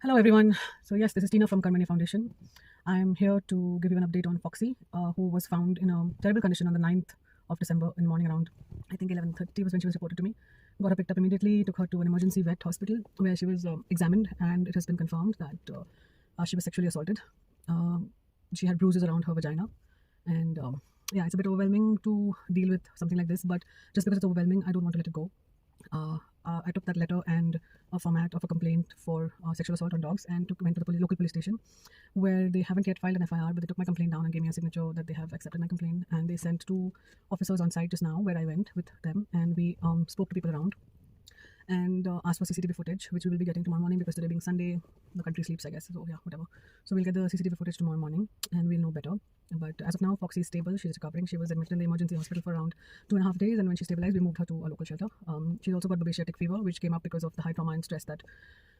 Hello, everyone. So, yes, this is Tina from Karmani Foundation. I am here to give you an update on Foxy, who was found in a terrible condition on the 9th of December in the morning around, I think, 11:30 was when she was reported to me. Got her picked up immediately, took her to an emergency vet hospital where she was examined, and it has been confirmed that she was sexually assaulted. She had bruises around her vagina, and yeah, it's a bit overwhelming to deal with something like this, but just because it's overwhelming, I don't want to let it go. I took that letter and a format of a complaint for sexual assault on dogs and went to the local police station where they haven't yet filed an FIR, but they took my complaint down and gave me a signature that they have accepted my complaint. And they sent two officers on site just now where I went with them, and we spoke to people around and asked for CCTV footage, which we will be getting tomorrow morning because today being Sunday, the country sleeps, I guess. So yeah, whatever. So we'll get the CCTV footage tomorrow morning and we'll know better. But as of now, Foxy is stable. She's recovering. She was admitted in the emergency hospital for around 2.5 days, and when she stabilized, we moved her to a local shelter. She's also got babesia tick fever, which came up because of the high trauma and stress that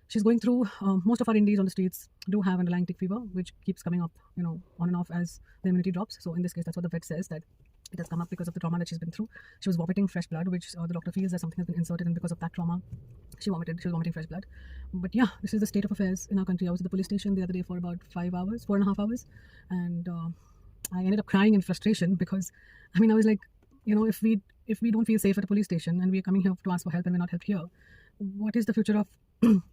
she's going through. Most of our indies on the streets do have underlying tick fever, which keeps coming up, on and off as the immunity drops. So in this case, that's what the vet says, that it has come up because of the trauma that she's been through. She was vomiting fresh blood, which the doctor feels that something has been inserted, and because of that trauma, she was vomiting fresh blood. But yeah, this is the state of affairs in our country. I was at the police station the other day for about 5 hours, 4.5 hours, and I ended up crying in frustration because, I was like, if we don't feel safe at a police station and we're coming here to ask for help and we're not helped here, what is the future of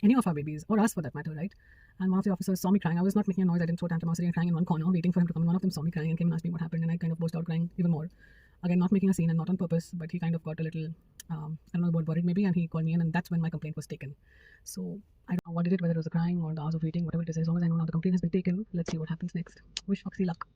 any of our babies, or us for that matter, right? And one of the officers saw me crying. I was not making a noise. I didn't throw tantrums. I was sitting crying in one corner, waiting for him to come. And one of them saw me crying and came and asked me what happened, and I kind of burst out crying even more. Again, not making a scene and not on purpose, but he kind of got a little, I don't know about worried maybe, and he called me in, and that's when my complaint was taken. So I don't know what did it, whether it was the crying or the hours of waiting, whatever it is. As long as I know now the complaint has been taken, let's see what happens next. Wish Foxy luck.